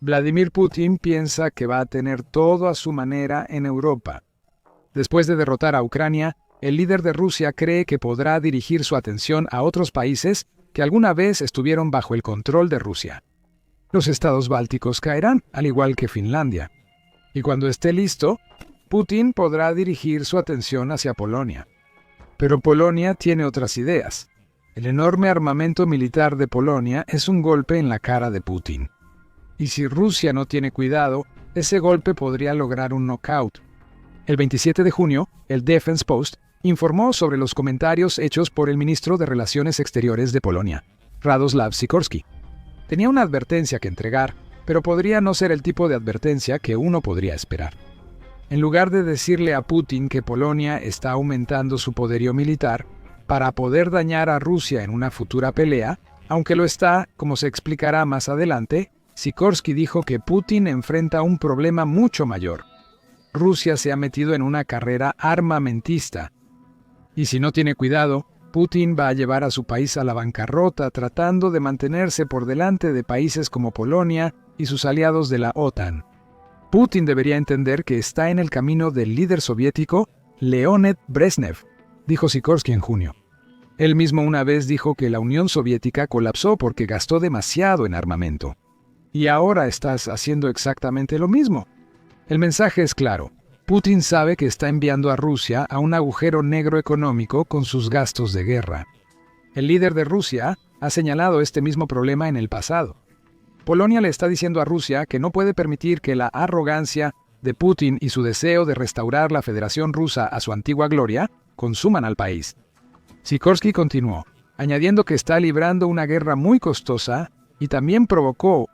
Vladimir Putin piensa que va a tener todo a su manera en Europa. Después de derrotar a Ucrania, el líder de Rusia cree que podrá dirigir su atención a otros países que alguna vez estuvieron bajo el control de Rusia. Los estados bálticos caerán, al igual que Finlandia. Y cuando esté listo, Putin podrá dirigir su atención hacia Polonia. Pero Polonia tiene otras ideas. El enorme armamento militar de Polonia es un golpe en la cara de Putin. Y si Rusia no tiene cuidado, ese golpe podría lograr un knockout. El 27 de junio, el Defense Post informó sobre los comentarios hechos por el ministro de Relaciones Exteriores de Polonia, Radoslav Sikorski. Tenía una advertencia que entregar, pero podría no ser el tipo de advertencia que uno podría esperar. En lugar de decirle a Putin que Polonia está aumentando su poderío militar para poder dañar a Rusia en una futura pelea, aunque lo está, como se explicará más adelante, Sikorski dijo que Putin enfrenta un problema mucho mayor. Rusia se ha metido en una carrera armamentista. Y si no tiene cuidado, Putin va a llevar a su país a la bancarrota tratando de mantenerse por delante de países como Polonia y sus aliados de la OTAN. Putin debería entender que está en el camino del líder soviético Leonid Brezhnev, dijo Sikorski en junio. Él mismo una vez dijo que la Unión Soviética colapsó porque gastó demasiado en armamento. Y ahora estás haciendo exactamente lo mismo. El mensaje es claro. Putin sabe que está enviando a Rusia a un agujero negro económico con sus gastos de guerra. El líder de Rusia ha señalado este mismo problema en el pasado. Polonia le está diciendo a Rusia que no puede permitir que la arrogancia de Putin y su deseo de restaurar la Federación Rusa a su antigua gloria consuman al país. Sikorski continuó, añadiendo que está librando una guerra muy costosa y también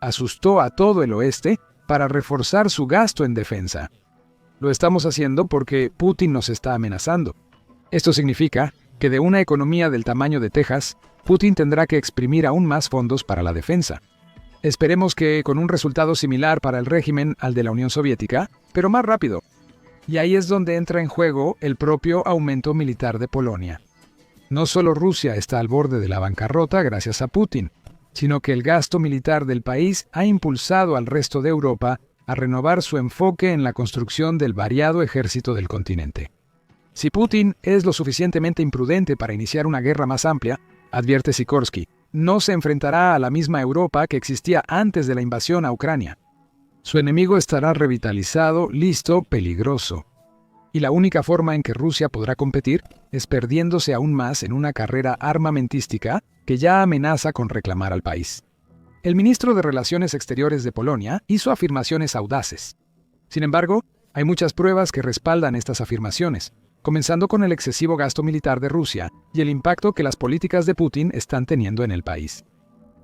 asustó a todo el oeste para reforzar su gasto en defensa. Lo estamos haciendo porque Putin nos está amenazando. Esto significa que de una economía del tamaño de Texas, Putin tendrá que exprimir aún más fondos para la defensa. Esperemos que con un resultado similar para el régimen al de la Unión Soviética, pero más rápido. Y ahí es donde entra en juego el propio aumento militar de Polonia. No solo Rusia está al borde de la bancarrota gracias a Putin, sino que el gasto militar del país ha impulsado al resto de Europa a renovar su enfoque en la construcción del variado ejército del continente. Si Putin es lo suficientemente imprudente para iniciar una guerra más amplia, advierte Sikorski, no se enfrentará a la misma Europa que existía antes de la invasión a Ucrania. Su enemigo estará revitalizado, listo, peligroso. Y la única forma en que Rusia podrá competir es perdiéndose aún más en una carrera armamentística que ya amenaza con reclamar al país. El ministro de Relaciones Exteriores de Polonia hizo afirmaciones audaces. Sin embargo, hay muchas pruebas que respaldan estas afirmaciones, comenzando con el excesivo gasto militar de Rusia y el impacto que las políticas de Putin están teniendo en el país.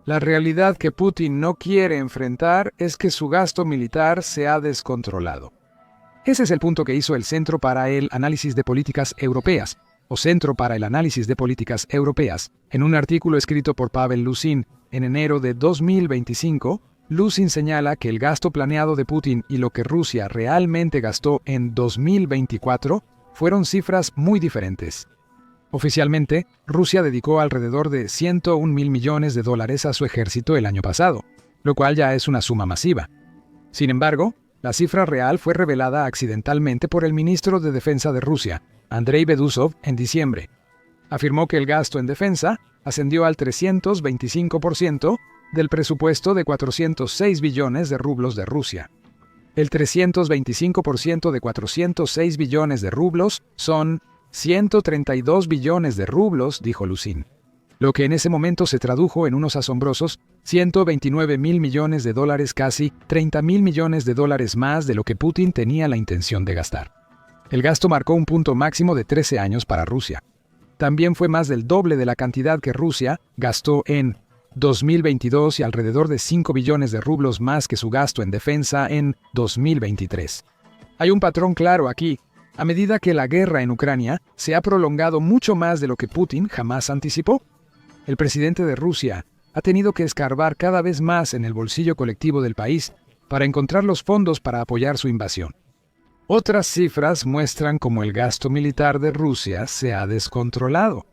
La realidad que Putin no quiere enfrentar es que su gasto militar se ha descontrolado. Ese es el punto que hizo el Centro para el Análisis de Políticas Europeas, o Centro para el Análisis de Políticas Europeas, en un artículo escrito por Pavel Lusin en enero de 2025. Lusin señala que el gasto planeado de Putin y lo que Rusia realmente gastó en 2024 fueron cifras muy diferentes. Oficialmente, Rusia dedicó alrededor de $101.000 millones a su ejército el año pasado, lo cual ya es una suma masiva. Sin embargo, la cifra real fue revelada accidentalmente por el ministro de Defensa de Rusia, Andrei Bedusov, en diciembre. Afirmó que el gasto en defensa ascendió al 325% del presupuesto de 406 billones de rublos de Rusia. El 325% de 406 billones de rublos son 132 billones de rublos, dijo Lusin, lo que en ese momento se tradujo en unos asombrosos $129.000 millones, casi $30.000 millones más de lo que Putin tenía la intención de gastar. El gasto marcó un punto máximo de 13 años para Rusia. También fue más del doble de la cantidad que Rusia gastó en 2022 y alrededor de 5 billones de rublos más que su gasto en defensa en 2023. Hay un patrón claro aquí. A medida que la guerra en Ucrania se ha prolongado mucho más de lo que Putin jamás anticipó, el presidente de Rusia ha tenido que escarbar cada vez más en el bolsillo colectivo del país para encontrar los fondos para apoyar su invasión. Otras cifras muestran cómo el gasto militar de Rusia se ha descontrolado.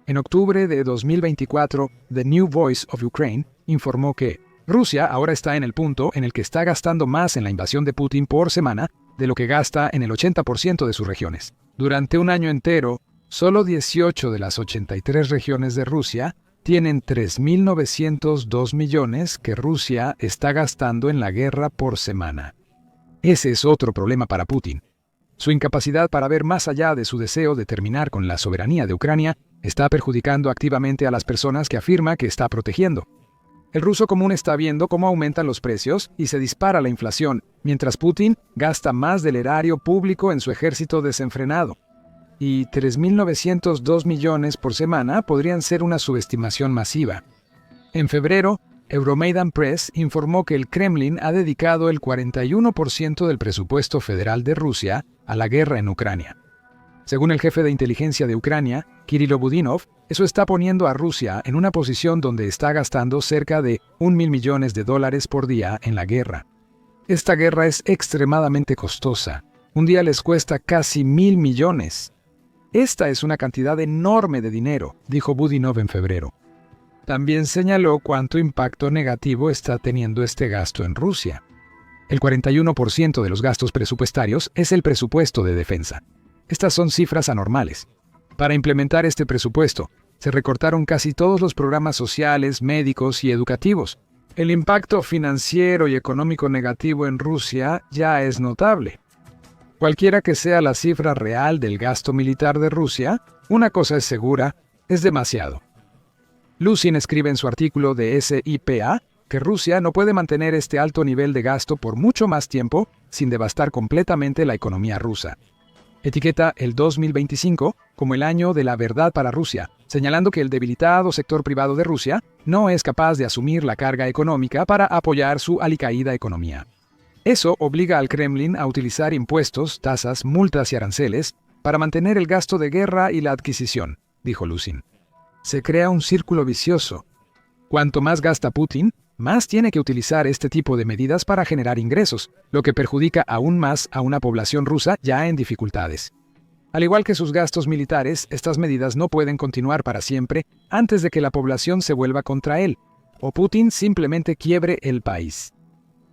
En octubre de 2024, The New Voice of Ukraine informó que Rusia ahora está en el punto en el que está gastando más en la invasión de Putin por semana de lo que gasta en el 80% de sus regiones. Durante un año entero, solo 18 de las 83 regiones de Rusia tienen 3.902 millones que Rusia está gastando en la guerra por semana. Ese es otro problema para Putin. Su incapacidad para ver más allá de su deseo de terminar con la soberanía de Ucrania está perjudicando activamente a las personas que afirma que está protegiendo. El ruso común está viendo cómo aumentan los precios y se dispara la inflación, mientras Putin gasta más del erario público en su ejército desenfrenado. Y 3.902 millones por semana podrían ser una subestimación masiva. En febrero, Euromaidan Press informó que el Kremlin ha dedicado el 41% del presupuesto federal de Rusia a la guerra en Ucrania. Según el jefe de inteligencia de Ucrania, Kirilo Budinov, eso está poniendo a Rusia en una posición donde está gastando cerca de $1.000 millones por día en la guerra. Esta guerra es extremadamente costosa. Un día les cuesta casi 1.000 millones. Esta es una cantidad enorme de dinero, dijo Budinov en febrero. También señaló cuánto impacto negativo está teniendo este gasto en Rusia. El 41% de los gastos presupuestarios es el presupuesto de defensa. Estas son cifras anormales. Para implementar este presupuesto, se recortaron casi todos los programas sociales, médicos y educativos. El impacto financiero y económico negativo en Rusia ya es notable. Cualquiera que sea la cifra real del gasto militar de Rusia, una cosa es segura, es demasiado. Lusin escribe en su artículo de SIPA que Rusia no puede mantener este alto nivel de gasto por mucho más tiempo sin devastar completamente la economía rusa. Etiqueta el 2025 como el año de la verdad para Rusia, señalando que el debilitado sector privado de Rusia no es capaz de asumir la carga económica para apoyar su alicaída economía. Eso obliga al Kremlin a utilizar impuestos, tasas, multas y aranceles para mantener el gasto de guerra y la adquisición, dijo Lusin. Se crea un círculo vicioso. Cuanto más gasta Putin, más tiene que utilizar este tipo de medidas para generar ingresos, lo que perjudica aún más a una población rusa ya en dificultades. Al igual que sus gastos militares, estas medidas no pueden continuar para siempre antes de que la población se vuelva contra él, o Putin simplemente quiebre el país.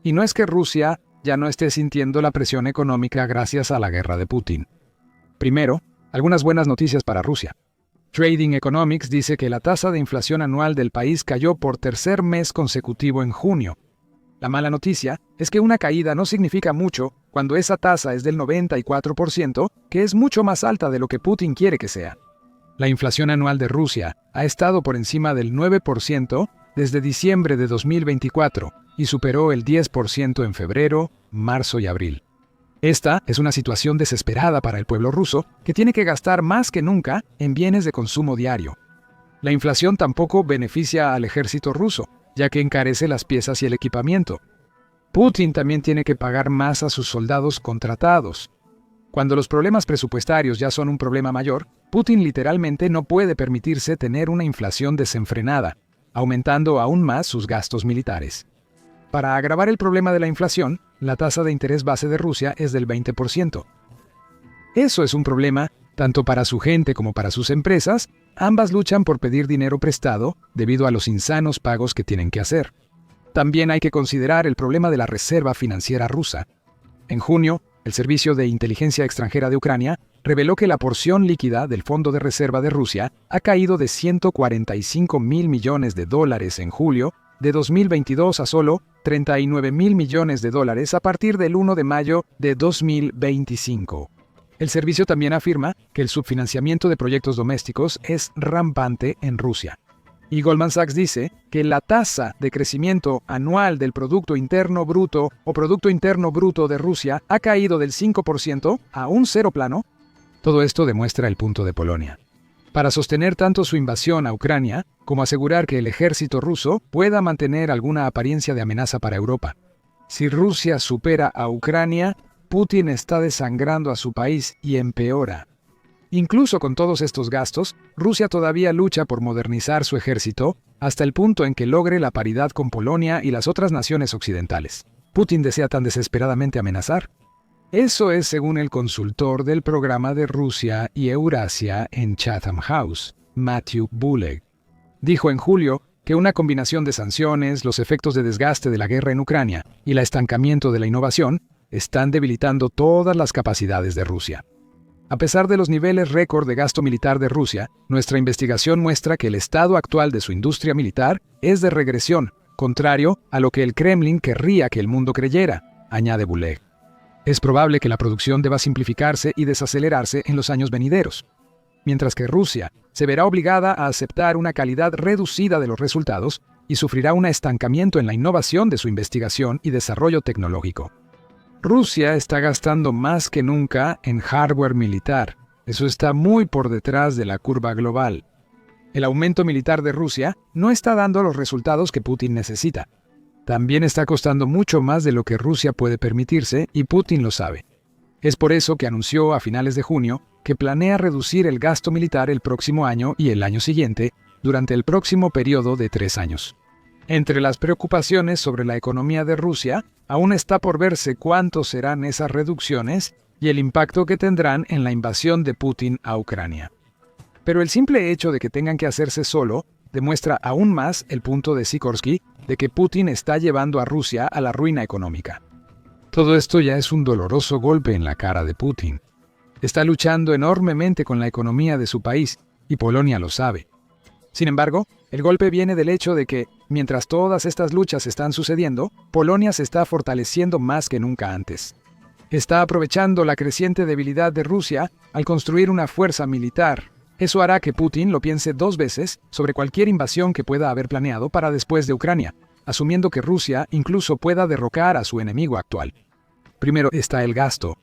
Y no es que Rusia ya no esté sintiendo la presión económica gracias a la guerra de Putin. Primero, algunas buenas noticias para Rusia. Trading Economics dice que la tasa de inflación anual del país cayó por tercer mes consecutivo en junio. La mala noticia es que una caída no significa mucho cuando esa tasa es del 94%, que es mucho más alta de lo que Putin quiere que sea. La inflación anual de Rusia ha estado por encima del 9% desde diciembre de 2024 y superó el 10% en febrero, marzo y abril. Esta es una situación desesperada para el pueblo ruso, que tiene que gastar más que nunca en bienes de consumo diario. La inflación tampoco beneficia al ejército ruso, ya que encarece las piezas y el equipamiento. Putin también tiene que pagar más a sus soldados contratados. Cuando los problemas presupuestarios ya son un problema mayor, Putin literalmente no puede permitirse tener una inflación desenfrenada, aumentando aún más sus gastos militares. Para agravar el problema de la inflación, la tasa de interés base de Rusia es del 20%. Eso es un problema tanto para su gente como para sus empresas. Ambas luchan por pedir dinero prestado debido a los insanos pagos que tienen que hacer. También hay que considerar el problema de la reserva financiera rusa. En junio, el Servicio de Inteligencia Extranjera de Ucrania reveló que la porción líquida del Fondo de Reserva de Rusia ha caído de $145.000 millones en julio de 2022 a solo $39.000 millones a partir del 1 de mayo de 2025. El servicio también afirma que el subfinanciamiento de proyectos domésticos es rampante en Rusia. Y Goldman Sachs dice que la tasa de crecimiento anual del Producto Interno Bruto o Producto Interno Bruto de Rusia ha caído del 5% a un cero plano. Todo esto demuestra el punto de Polonia. Para sostener tanto su invasión a Ucrania, como asegurar que el ejército ruso pueda mantener alguna apariencia de amenaza para Europa. Si Rusia supera a Ucrania, Putin está desangrando a su país y empeora. Incluso con todos estos gastos, Rusia todavía lucha por modernizar su ejército hasta el punto en que logre la paridad con Polonia y las otras naciones occidentales. ¿Putin desea tan desesperadamente amenazar? Eso es según el consultor del programa de Rusia y Eurasia en Chatham House, Matthew Bullock. Dijo en julio que una combinación de sanciones, los efectos de desgaste de la guerra en Ucrania y el estancamiento de la innovación están debilitando todas las capacidades de Rusia. A pesar de los niveles récord de gasto militar de Rusia, nuestra investigación muestra que el estado actual de su industria militar es de regresión, contrario a lo que el Kremlin querría que el mundo creyera, añade Buleg. Es probable que la producción deba simplificarse y desacelerarse en los años venideros, mientras que Rusia se verá obligada a aceptar una calidad reducida de los resultados y sufrirá un estancamiento en la innovación de su investigación y desarrollo tecnológico. Rusia está gastando más que nunca en hardware militar. Eso está muy por detrás de la curva global. El aumento militar de Rusia no está dando los resultados que Putin necesita. También está costando mucho más de lo que Rusia puede permitirse y Putin lo sabe. Es por eso que anunció a finales de junio que planea reducir el gasto militar el próximo año y el año siguiente durante el próximo periodo de 3 años. Entre las preocupaciones sobre la economía de Rusia, aún está por verse cuántos serán esas reducciones y el impacto que tendrán en la invasión de Putin a Ucrania. Pero el simple hecho de que tengan que hacerse solo demuestra aún más el punto de Sikorsky de que Putin está llevando a Rusia a la ruina económica. Todo esto ya es un doloroso golpe en la cara de Putin. Está luchando enormemente con la economía de su país, y Polonia lo sabe. Sin embargo, el golpe viene del hecho de que, mientras todas estas luchas están sucediendo, Polonia se está fortaleciendo más que nunca antes. Está aprovechando la creciente debilidad de Rusia al construir una fuerza militar. Eso hará que Putin lo piense 2 veces sobre cualquier invasión que pueda haber planeado para después de Ucrania, asumiendo que Rusia incluso pueda derrocar a su enemigo actual. Primero está el gasto.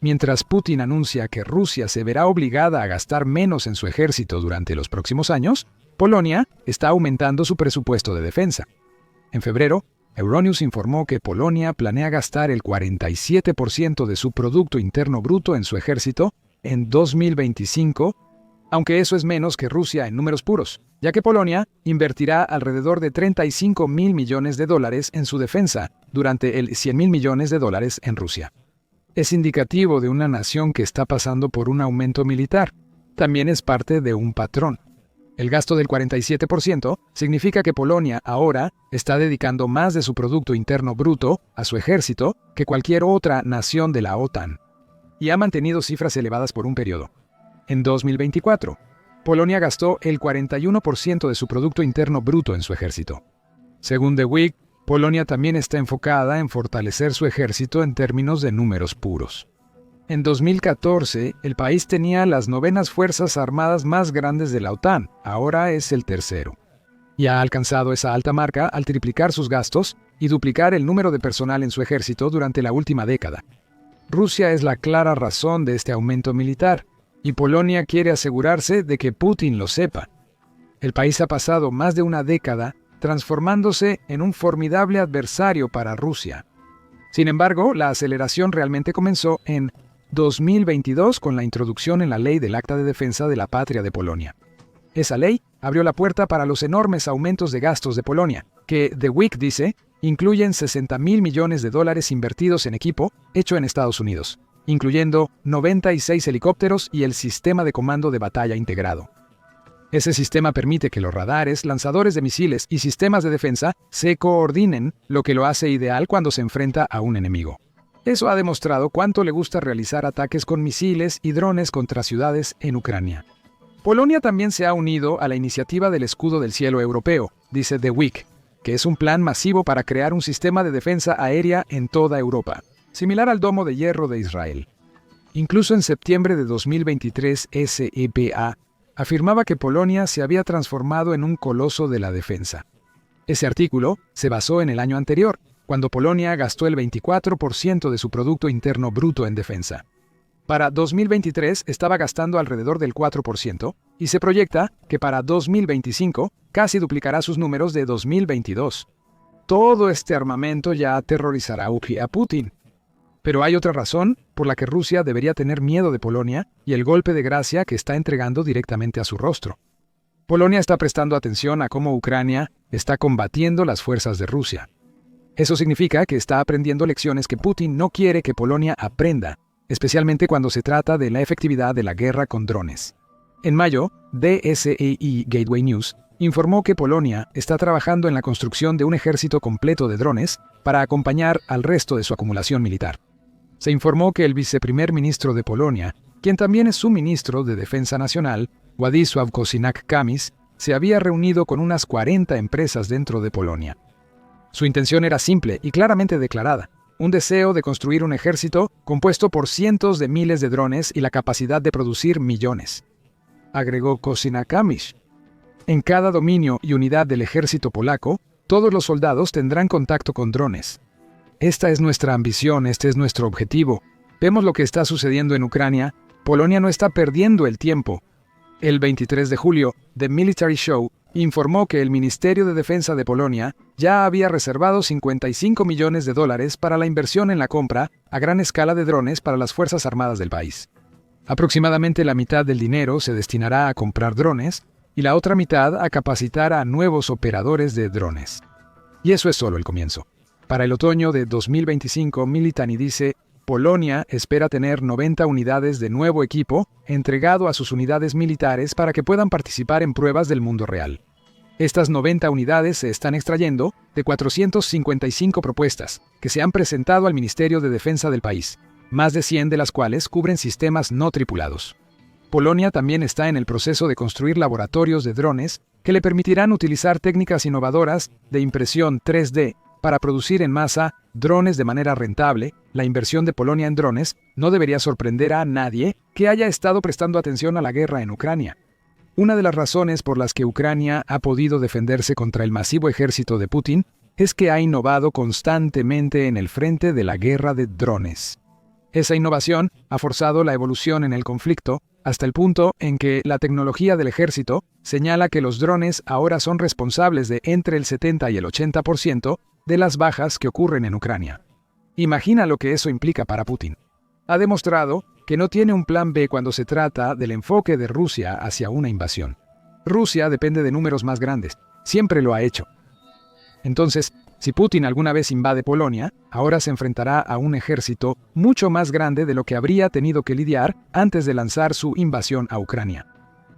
Mientras Putin anuncia que Rusia se verá obligada a gastar menos en su ejército durante los próximos años, Polonia está aumentando su presupuesto de defensa. En febrero, Euronews informó que Polonia planea gastar el 47% de su Producto Interno Bruto en su ejército en 2025, aunque eso es menos que Rusia en números puros, ya que Polonia invertirá alrededor de $35.000 millones en su defensa durante el $100.000 millones en Rusia. Es indicativo de una nación que está pasando por un aumento militar. También es parte de un patrón. El gasto del 47% significa que Polonia ahora está dedicando más de su Producto Interno Bruto a su ejército que cualquier otra nación de la OTAN, y ha mantenido cifras elevadas por un periodo. En 2024, Polonia gastó el 41% de su Producto Interno Bruto en su ejército. Según The Week, Polonia también está enfocada en fortalecer su ejército en términos de números puros. En 2014, el país tenía las 9ª fuerzas armadas más grandes de la OTAN, ahora es el tercero. Y ha alcanzado esa alta marca al triplicar sus gastos y duplicar el número de personal en su ejército durante la última década. Rusia es la clara razón de este aumento militar, y Polonia quiere asegurarse de que Putin lo sepa. El país ha pasado más de una década transformándose en un formidable adversario para Rusia. Sin embargo, la aceleración realmente comenzó en 2022 con la introducción en la ley del Acta de Defensa de la Patria de Polonia. Esa ley abrió la puerta para los enormes aumentos de gastos de Polonia, que, The Week dice, incluyen $60.000 millones invertidos en equipo hecho en Estados Unidos, incluyendo 96 helicópteros y el sistema de comando de batalla integrado. Ese sistema permite que los radares, lanzadores de misiles y sistemas de defensa se coordinen, lo que lo hace ideal cuando se enfrenta a un enemigo. Eso ha demostrado cuánto le gusta realizar ataques con misiles y drones contra ciudades en Ucrania. Polonia también se ha unido a la iniciativa del Escudo del Cielo Europeo, dice The Week, que es un plan masivo para crear un sistema de defensa aérea en toda Europa, similar al Domo de Hierro de Israel. Incluso en septiembre de 2023, SEPA afirmaba que Polonia se había transformado en un coloso de la defensa. Ese artículo se basó en el año anterior, cuando Polonia gastó el 24% de su Producto Interno Bruto en defensa. Para 2023 estaba gastando alrededor del 4% y se proyecta que para 2025 casi duplicará sus números de 2022. Todo este armamento ya aterrorizará a Putin. Pero hay otra razón por la que Rusia debería tener miedo de Polonia y el golpe de gracia que está entregando directamente a su rostro. Polonia está prestando atención a cómo Ucrania está combatiendo las fuerzas de Rusia. Eso significa que está aprendiendo lecciones que Putin no quiere que Polonia aprenda, especialmente cuando se trata de la efectividad de la guerra con drones. En mayo, DSEI Gateway News informó que Polonia está trabajando en la construcción de un ejército completo de drones para acompañar al resto de su acumulación militar. Se informó que el viceprimer ministro de Polonia, quien también es su ministro de Defensa Nacional, Władysław Kosiniak-Kamysz, se había reunido con unas 40 empresas dentro de Polonia. Su intención era simple y claramente declarada: un deseo de construir un ejército compuesto por cientos de miles de drones y la capacidad de producir millones. Agregó Kosiniak-Kamysz: en cada dominio y unidad del ejército polaco, todos los soldados tendrán contacto con drones. Esta es nuestra ambición, este es nuestro objetivo. Vemos lo que está sucediendo en Ucrania. Polonia no está perdiendo el tiempo. El 23 de julio, The Military Show informó que el Ministerio de Defensa de Polonia ya había reservado $55 millones para la inversión en la compra a gran escala de drones para las Fuerzas Armadas del país. Aproximadamente la mitad del dinero se destinará a comprar drones y la otra mitad a capacitar a nuevos operadores de drones. Y eso es solo el comienzo. Para el otoño de 2025, Militani dice: Polonia espera tener 90 unidades de nuevo equipo entregado a sus unidades militares para que puedan participar en pruebas del mundo real. Estas 90 unidades se están extrayendo de 455 propuestas que se han presentado al Ministerio de Defensa del país, más de 100 de las cuales cubren sistemas no tripulados. Polonia también está en el proceso de construir laboratorios de drones que le permitirán utilizar técnicas innovadoras de impresión 3D para producir en masa drones de manera rentable. La inversión de Polonia en drones no debería sorprender a nadie que haya estado prestando atención a la guerra en Ucrania. Una de las razones por las que Ucrania ha podido defenderse contra el masivo ejército de Putin es que ha innovado constantemente en el frente de la guerra de drones. Esa innovación ha forzado la evolución en el conflicto hasta el punto en que la tecnología del ejército señala que los drones ahora son responsables de entre el 70 y el 80% de las bajas que ocurren en Ucrania. Imagina lo que eso implica para Putin. Ha demostrado que no tiene un plan B cuando se trata del enfoque de Rusia hacia una invasión. Rusia depende de números más grandes. Siempre lo ha hecho. Entonces, si Putin alguna vez invade Polonia, ahora se enfrentará a un ejército mucho más grande de lo que habría tenido que lidiar antes de lanzar su invasión a Ucrania.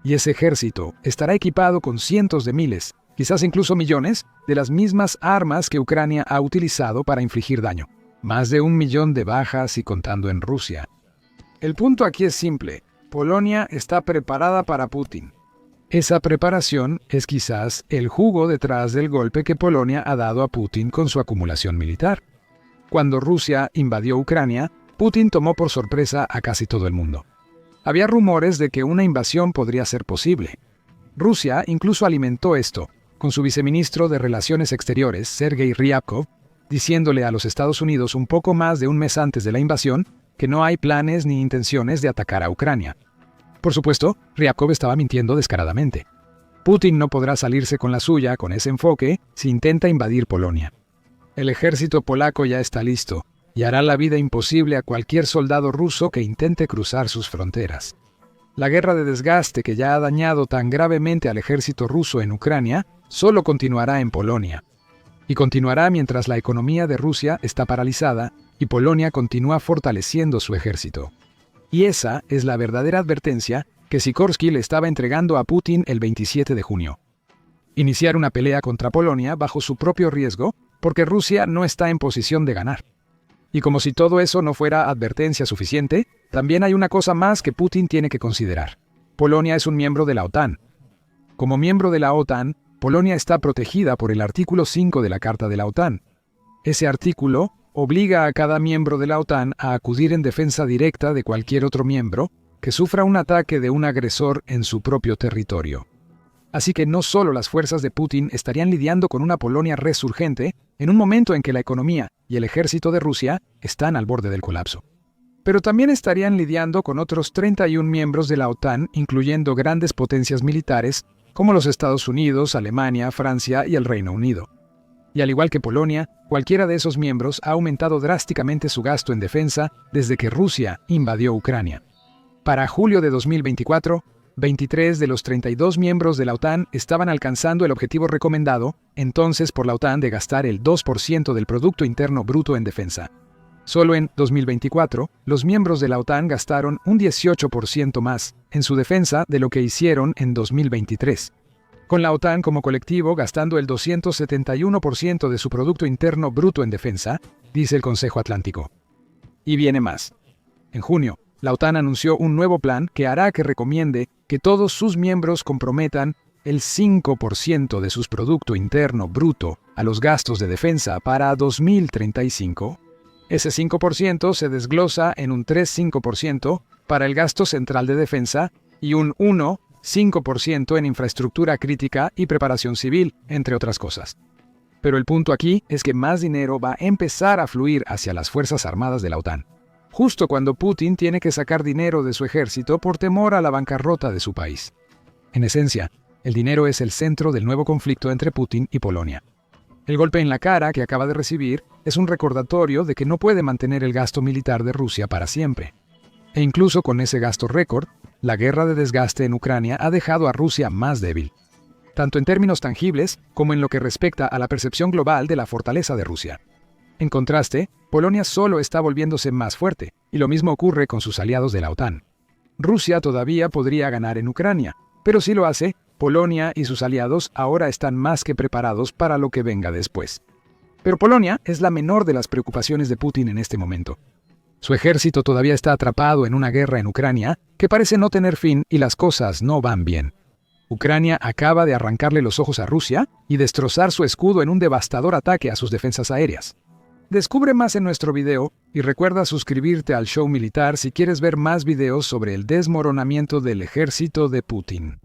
Y ese ejército estará equipado con cientos de miles, quizás incluso millones, de las mismas armas que Ucrania ha utilizado para infligir daño. Más de 1 millón de bajas y contando en Rusia. El punto aquí es simple: Polonia está preparada para Putin. Esa preparación es quizás el jugo detrás del golpe que Polonia ha dado a Putin con su acumulación militar. Cuando Rusia invadió Ucrania, Putin tomó por sorpresa a casi todo el mundo. Había rumores de que una invasión podría ser posible. Rusia incluso alimentó esto, con su viceministro de Relaciones Exteriores, Sergei Ryabkov, diciéndole a los Estados Unidos un poco más de un mes antes de la invasión que no hay planes ni intenciones de atacar a Ucrania. Por supuesto, Ryabkov estaba mintiendo descaradamente. Putin no podrá salirse con la suya con ese enfoque si intenta invadir Polonia. El ejército polaco ya está listo y hará la vida imposible a cualquier soldado ruso que intente cruzar sus fronteras. La guerra de desgaste que ya ha dañado tan gravemente al ejército ruso en Ucrania solo continuará en Polonia. Y continuará mientras la economía de Rusia está paralizada y Polonia continúa fortaleciendo su ejército. Y esa es la verdadera advertencia que Sikorski le estaba entregando a Putin el 27 de junio. Iniciar una pelea contra Polonia bajo su propio riesgo, porque Rusia no está en posición de ganar. Y como si todo eso no fuera advertencia suficiente, también hay una cosa más que Putin tiene que considerar. Polonia es un miembro de la OTAN. Como miembro de la OTAN, Polonia está protegida por el artículo 5 de la Carta de la OTAN. Ese artículo obliga a cada miembro de la OTAN a acudir en defensa directa de cualquier otro miembro que sufra un ataque de un agresor en su propio territorio. Así que no solo las fuerzas de Putin estarían lidiando con una Polonia resurgente en un momento en que la economía y el ejército de Rusia están al borde del colapso, pero también estarían lidiando con otros 31 miembros de la OTAN, incluyendo grandes potencias militares como los Estados Unidos, Alemania, Francia y el Reino Unido. Y al igual que Polonia, cualquiera de esos miembros ha aumentado drásticamente su gasto en defensa desde que Rusia invadió Ucrania. Para julio de 2024, 23 de los 32 miembros de la OTAN estaban alcanzando el objetivo recomendado entonces por la OTAN de gastar el 2% del Producto Interno Bruto en defensa. Solo en 2024, los miembros de la OTAN gastaron un 18% más en su defensa de lo que hicieron en 2023. con la OTAN como colectivo gastando el 271% de su Producto Interno Bruto en defensa, dice el Consejo Atlántico. Y viene más. En junio, la OTAN anunció un nuevo plan que hará que recomiende que todos sus miembros comprometan el 5% de su Producto Interno Bruto a los gastos de defensa para 2035. Ese 5% se desglosa en un 3,5% para el gasto central de defensa y un 1,5% en infraestructura crítica y preparación civil, entre otras cosas. Pero el punto aquí es que más dinero va a empezar a fluir hacia las Fuerzas Armadas de la OTAN, justo cuando Putin tiene que sacar dinero de su ejército por temor a la bancarrota de su país. En esencia, el dinero es el centro del nuevo conflicto entre Putin y Polonia. El golpe en la cara que acaba de recibir es un recordatorio de que no puede mantener el gasto militar de Rusia para siempre. E incluso con ese gasto récord, la guerra de desgaste en Ucrania ha dejado a Rusia más débil, tanto en términos tangibles como en lo que respecta a la percepción global de la fortaleza de Rusia. En contraste, Polonia solo está volviéndose más fuerte, y lo mismo ocurre con sus aliados de la OTAN. Rusia todavía podría ganar en Ucrania, pero si lo hace, Polonia y sus aliados ahora están más que preparados para lo que venga después. Pero Polonia es la menor de las preocupaciones de Putin en este momento. Su ejército todavía está atrapado en una guerra en Ucrania que parece no tener fin y las cosas no van bien. Ucrania acaba de arrancarle los ojos a Rusia y destrozar su escudo en un devastador ataque a sus defensas aéreas. Descubre más en nuestro video y recuerda suscribirte al show militar si quieres ver más videos sobre el desmoronamiento del ejército de Putin.